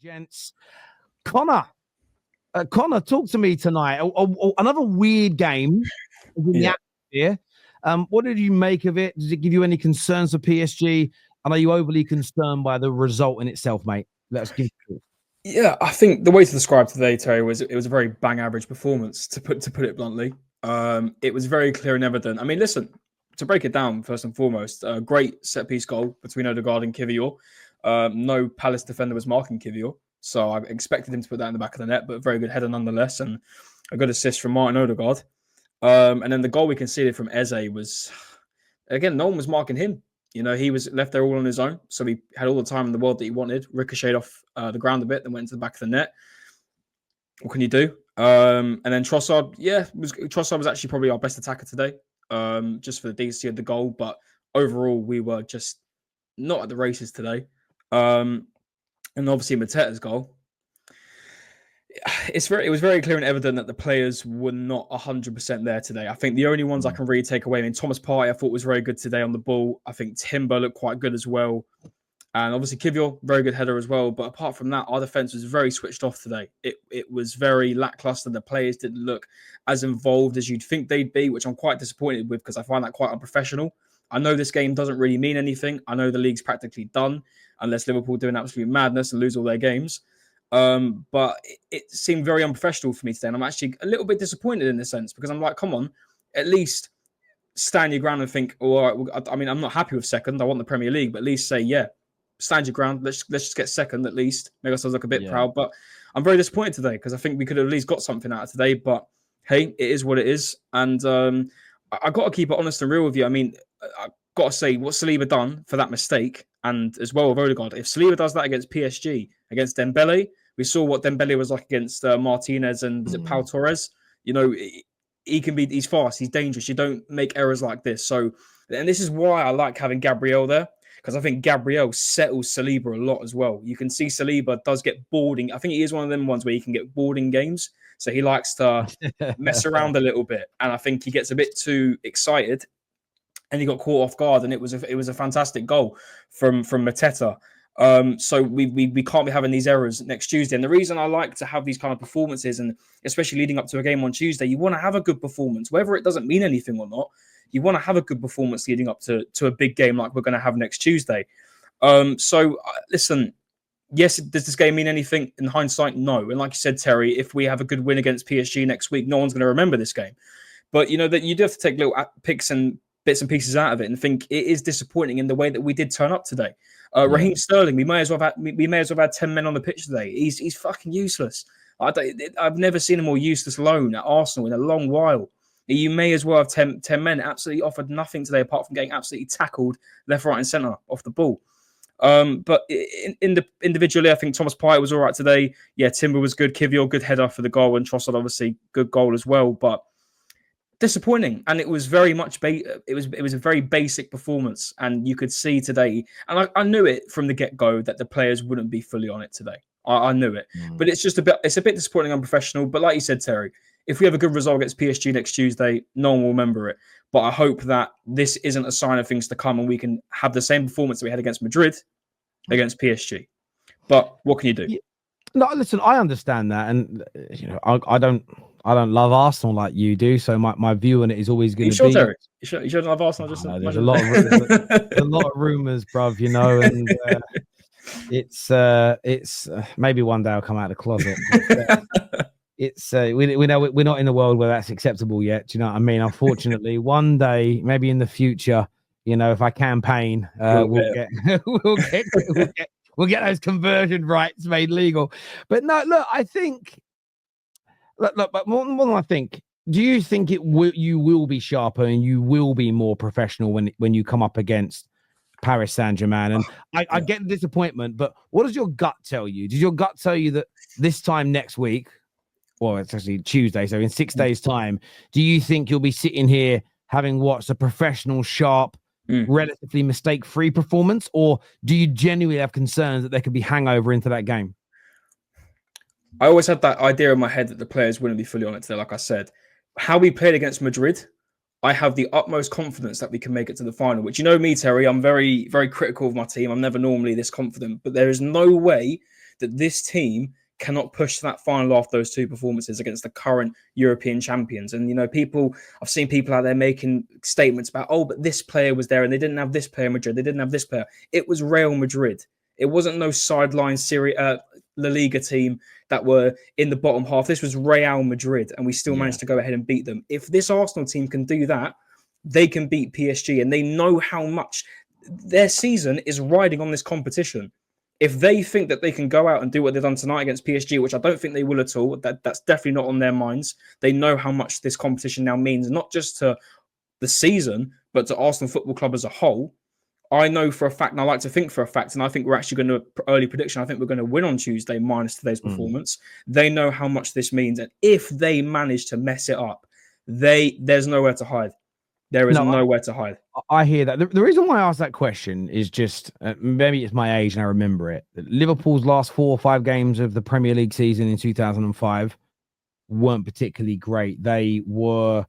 Gents. Connor, Connor, talk to me tonight. Another weird game in the atmosphere. What did you make of it? Does it give you any concerns for PSG? And are you overly concerned by the result in itself, mate? Let's give it. Yeah, I think the way to describe today, Terry, was it was a very bang average performance, to put it bluntly. It was very clear and evident. I mean, listen, to break it down, first and foremost, a great set piece goal between Odegaard and Kivior. No Palace defender was marking Kivior, so I expected him to put that in the back of the net, but very good header nonetheless, and a good assist from Martin Odegaard. And then the goal we conceded from Eze was, again, no one was marking him. You know, he was left there all on his own, so he had all the time in the world that he wanted. Ricocheted off the ground a bit, then went into the back of the net. What can you do? And then Trossard, Trossard was actually probably our best attacker today, just for the decency of the goal. But overall, we were just not at the races today. And obviously, Mateta's goal. It was very clear and evident that the players were not 100% there today. I think the only ones I can really take away, I mean, Thomas Partey, I thought was very good today on the ball. I think Timber looked quite good as well. And obviously Kivior, very good header as well. But apart from that, our defence was very switched off today. It was very lackluster. The players didn't look as involved as you'd think they'd be, which I'm quite disappointed with because I find that quite unprofessional. I know this game doesn't really mean anything. I know the league's practically done unless Liverpool do an absolute madness and lose all their games. But it seemed very unprofessional for me today. And I'm actually a little bit disappointed in this sense because I'm like, come on, at least stand your ground and think, all right, I mean, I'm not happy with second. I want the Premier League, but at least say, yeah, stand your ground. Let's just get second at least. Make ourselves look a bit proud. But I'm very disappointed today because I think we could have at least got something out of today. But hey, it is what it is. And I got to keep it honest and real with you. I mean, I got to say, what Saliba done for that mistake, and as well with Odegaard, if Saliba does that against PSG, against Dembele, we saw what Dembele was like against Martinez and was it Pau Torres? You know, he's fast, he's dangerous. You don't make errors like this. So, and this is why I like having Gabriel there, because I think Gabriel settles Saliba a lot as well. You can see Saliba does get bored. I think he is one of them ones where he can get bored in games. So he likes to mess around a little bit. And I think he gets a bit too excited and he got caught off guard. And it was a fantastic goal from Mateta. So we can't be having these errors next Tuesday. And the reason I like to have these kind of performances, and especially leading up to a game on Tuesday, you want to have a good performance, whether it doesn't mean anything or not. You want to have a good performance leading up to a big game like we're going to have next Tuesday. Listen, yes, does this game mean anything? In hindsight, no. And like you said, Terry, if we have a good win against PSG next week, no one's going to remember this game. But you know that you do have to take little picks and bits and pieces out of it and think it is disappointing in the way that we did turn up today. Raheem Sterling, we may as well have had 10 men on the pitch today. He's fucking useless. I've never seen a more useless loan at Arsenal in a long while. You may as well have 10 men. Absolutely offered nothing today apart from getting absolutely tackled left, right, and centre off the ball. But individually, I think Thomas Partey was all right today. Yeah, Timber was good. Kivior, good header for the goal, and Trossard obviously good goal as well. But disappointing, and it was very much it was a very basic performance, and you could see today, and I knew it from the get-go that the players wouldn't be fully on it today. I knew it, but it's a bit disappointing, unprofessional. But like you said, Terry, if we have a good result against PSG next Tuesday, no one will remember it. But I hope that this isn't a sign of things to come, and we can have the same performance that we had against Madrid against PSG. But what can you do? No, listen, I understand that, and you know, I don't love Arsenal like you do, so my view on it is always going to be. Terry? You shouldn't love Arsenal. There's a lot of rumors, bruv. You know, and it's maybe one day I'll come out of the closet. It's we know we're not in a world where that's acceptable yet. Do you know what I mean? Unfortunately, one day, maybe in the future, you know, if I campaign, we'll get those conversion rights made legal. But no, look, I think. But more than I think, do you think you will be sharper and you will be more professional when you come up against Paris Saint-Germain? And I get the disappointment, but what does your gut tell you? Does your gut tell you that this time next week, well, it's actually Tuesday, so in 6 days' time, do you think you'll be sitting here having watched a professional, sharp, relatively mistake-free performance, or do you genuinely have concerns that there could be hangover into that game? I always had that idea in my head that the players wouldn't be fully on it today, like I said. How we played against Madrid, I have the utmost confidence that we can make it to the final, which, you know me, Terry, I'm very, very critical of my team. I'm never normally this confident, but there is no way that this team cannot push to that final after those two performances against the current European champions. And, I've seen people out there making statements about, oh, but this player was there and they didn't have this player in Madrid. They didn't have this player. It was Real Madrid. It wasn't no sideline La Liga team that were in the bottom half. This was Real Madrid, and we still managed to go ahead and beat them. If this Arsenal team can do that, they can beat PSG, and they know how much their season is riding on this competition. If they think that they can go out and do what they've done tonight against PSG, which I don't think they will at all, that's definitely not on their minds. They know how much this competition now means, not just to the season, but to Arsenal Football Club as a whole. I know for a fact, and I like to think for a fact, and I think we're actually going to, early prediction, I think we're going to win on Tuesday minus today's performance. They know how much this means. And if they manage to mess it up, there's nowhere to hide. There is nowhere to hide. I hear that. The reason why I asked that question is just maybe it's my age and I remember it. Liverpool's last 4 or 5 games of the Premier League season in 2005 weren't particularly great. They weren't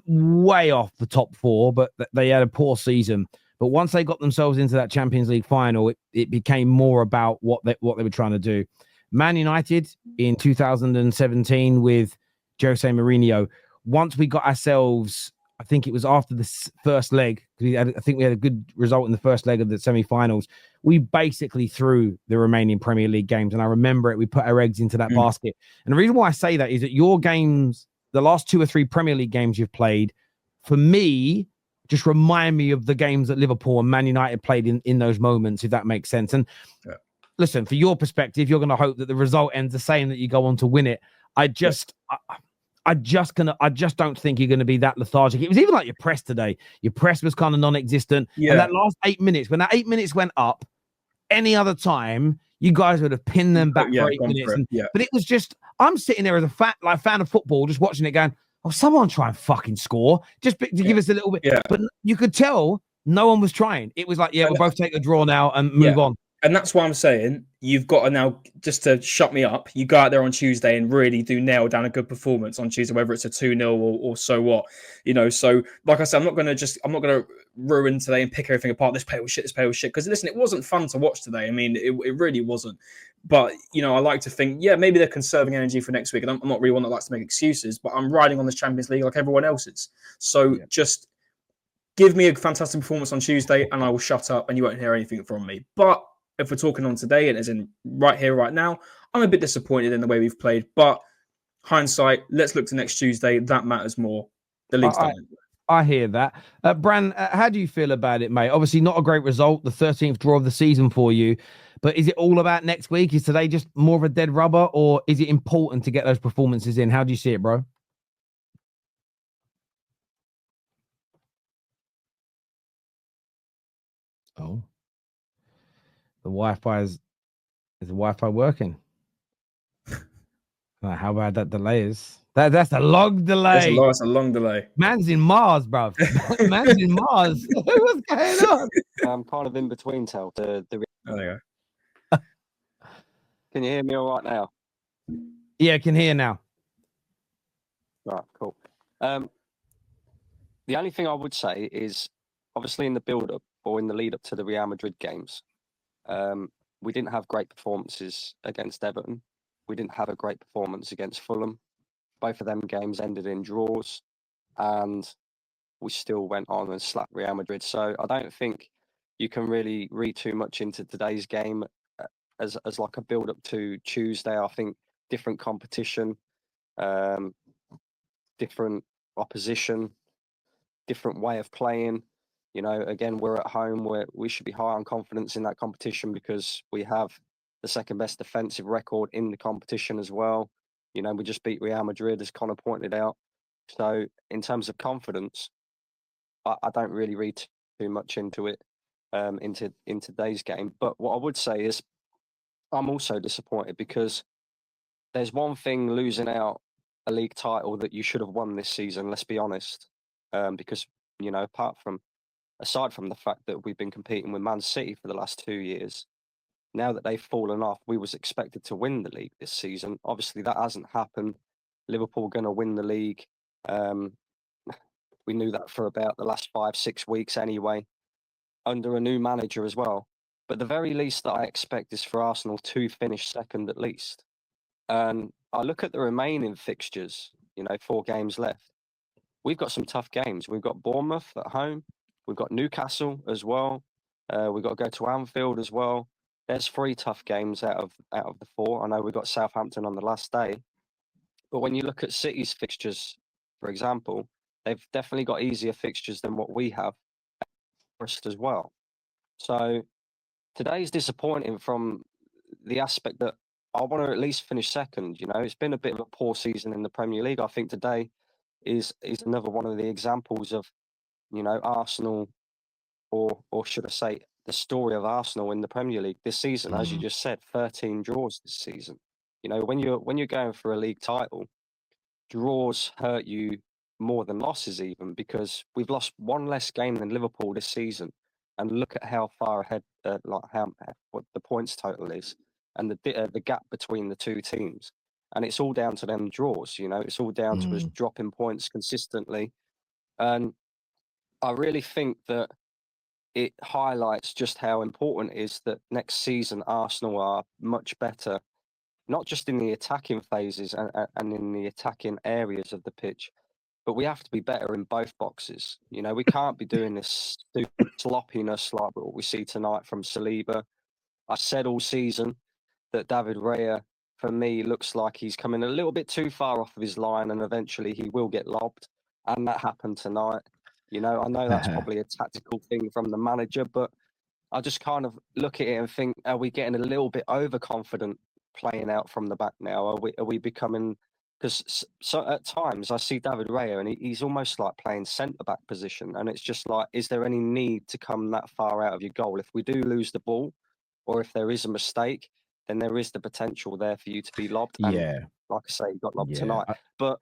way off the top 4, but they had a poor season. But once they got themselves into that Champions League final, it became more about what they were trying to do. Man United in 2017 with Jose Mourinho, once we got ourselves, I think it was after the first leg, I think we had a good result in the first leg of the semi-finals. We basically threw the remaining Premier League games, and I remember it. We put our eggs into that basket. And the reason why I say that is that your games, the last 2 or 3 Premier League games you've played, for me, just remind me of the games that Liverpool and Man United played in those moments, if that makes sense. And listen, for your perspective, you're going to hope that the result ends the same, that you go on to win it. I just don't think you're going to be that lethargic. It was even like your press today. Your press was kind of non-existent. Yeah. And that last 8 minutes, when that 8 minutes went up, any other time, you guys would have pinned them back for 8 minutes. But it was just, I'm sitting there as a fan of football, just watching it going, oh, someone try and fucking score. Just to give us a little bit. Yeah. But you could tell no one was trying. It was like, we'll both take a draw now and move on. And that's why I'm saying you've got to now, just to shut me up, you go out there on Tuesday and really do nail down a good performance on Tuesday, whether it's a 2-0 or so what, So like I said, I'm not going to ruin today and pick everything apart. This player was shit, because listen, it wasn't fun to watch today. I mean, it really wasn't. But, I like to think, maybe they're conserving energy for next week. And I'm not really one that likes to make excuses, but I'm riding on this Champions League like everyone else is. So just give me a fantastic performance on Tuesday and I will shut up and you won't hear anything from me. But if we're talking on today and as in right here, right now, I'm a bit disappointed in the way we've played. But hindsight, let's look to next Tuesday. That matters more. The league's done. I hear that. Bran, how do you feel about it, mate? Obviously not a great result, the 13th draw of the season for you. But is it all about next week? Is today just more of a dead rubber, or is it important to get those performances in? How do you see it, bro? Oh. The Wi-Fi is the Wi-Fi working? How bad that delay is? That's a long delay. It's a long delay. Man's in Mars, bruv. Man's in Mars. What's going on? I'm kind of in between, Tel. There you go. Can you hear me all right now? Yeah, I can hear now. Right, cool. The only thing I would say is, obviously in the build-up or in the lead-up to the Real Madrid games, we didn't have great performances against Everton. We didn't have a great performance against Fulham. Both of them games ended in draws, and we still went on and slapped Real Madrid. So I don't think you can really read too much into today's game as like a build-up to Tuesday. I think different competition, different opposition, different way of playing. Again, we're at home where we should be high on confidence in that competition because we have the second best defensive record in the competition as well. We just beat Real Madrid, as Connor pointed out. So in terms of confidence, I don't really read too much into it in today's game. But what I would say is I'm also disappointed because there's one thing losing out a league title that you should have won this season, let's be honest. Because, aside from the fact that we've been competing with Man City for the last 2 years, now that they've fallen off, we was expected to win the league this season. Obviously, that hasn't happened. Liverpool going to win the league. We knew that for about the last 5-6 weeks anyway, under a new manager as well. But the very least that I expect is for Arsenal to finish second at least. And I look at the remaining fixtures, 4 games left. We've got some tough games. We've got Bournemouth at home. We've got Newcastle as well. We've got to go to Anfield as well. There's 3 tough games out of the 4. I know we've got Southampton on the last day. But when you look at City's fixtures, for example, they've definitely got easier fixtures than what we have as well. So today's disappointing from the aspect that I want to at least finish second. It's been a bit of a poor season in the Premier League. I think today is another one of the examples of, Arsenal, or should I say, the story of Arsenal in the Premier League this season. As you just said, 13 draws this season. When you're going for a league title, draws hurt you more than losses, even, because we've lost 1 less game than Liverpool this season. And look at how far ahead, what the points total is, and the gap between the 2 teams. And it's all down to them draws. It's all down to us dropping points consistently. And I really think that it highlights just how important it is that next season Arsenal are much better, not just in the attacking phases and in the attacking areas of the pitch, but we have to be better in both boxes. We can't be doing this sloppiness like what we see tonight from Saliba. I said all season that David Raya, for me, looks like he's coming a little bit too far off of his line, and eventually he will get lobbed. And that happened tonight. I know that's probably a tactical thing from the manager, but I just kind of look at it and think, are we getting a little bit overconfident playing out from the back now? Are we becoming... Because at times I see David Raya and he's almost like playing centre-back position. And it's just like, is there any need to come that far out of your goal? If we do lose the ball, or if there is a mistake, then there is the potential there for you to be lobbed. And like I say, you got lobbed tonight. But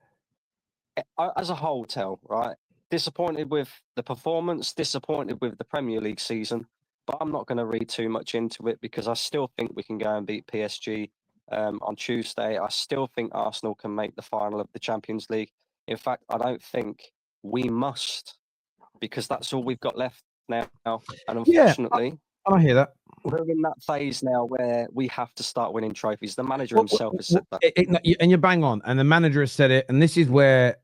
as a whole, right, disappointed with the performance, disappointed with the Premier League season. But I'm not going to read too much into it, because I still think we can go and beat PSG on Tuesday. I still think Arsenal can make the final of the Champions League. In fact, I don't think we must, because that's all we've got left now. And unfortunately, I hear that. We're in that phase now where we have to start winning trophies. The manager himself has said that. And you're bang on. And the manager has said it. And this is where,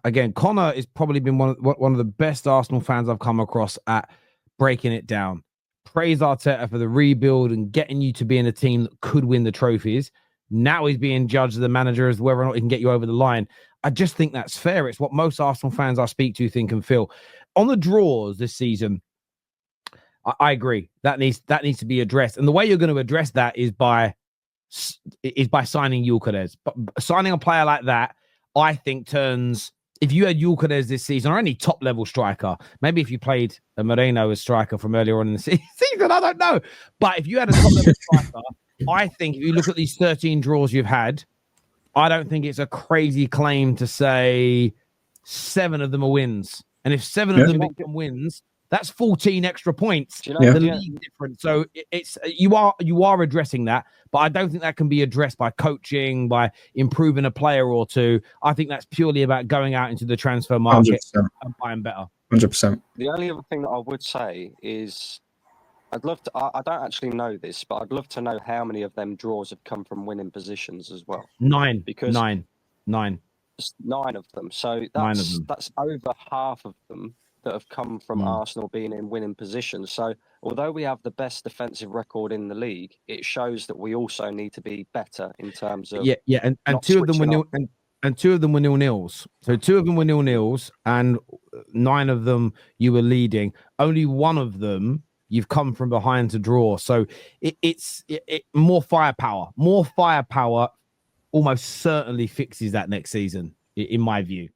again, Connor has probably been one of the best Arsenal fans I've come across at breaking it down. Praise Arteta for the rebuild and getting you to be in a team that could win the trophies. Now he's being judged as the manager as whether or not he can get you over the line. I just think that's fair. It's what most Arsenal fans I speak to think and feel. On the draws this season, I agree. That needs to be addressed. And the way you're going to address that is by signing Gyökeres. But signing a player like that, I think, turns... If you had Gyökeres this season, or any top-level striker, maybe if you played a Moreno as striker from earlier on in the season, I don't know. But if you had a top-level striker, I think if you look at these 13 draws you've had, I don't think it's a crazy claim to say 7 of them are wins. And if 7 of them become wins, that's 14 extra points. The league difference. So it's you are addressing that, but I don't think that can be addressed by coaching, by improving a player or two. I think that's purely about going out into the transfer market 100%. And buying better. 100%. The only other thing that I would say is I'd love to... I don't actually know this, but I'd love to know how many of them draws have come from winning positions as well. 9. Because 9 of them. So that's over half of them that have come from Arsenal being in winning positions. So although we have the best defensive record in the league, it shows that we also need to be better in terms of and 2 of them were and 2 of them were 0-0s. So 2 of them were 0-0s, and 9 of them you were leading. Only 1 of them you've come from behind to draw. So it's more firepower. More firepower almost certainly fixes that next season, in my view.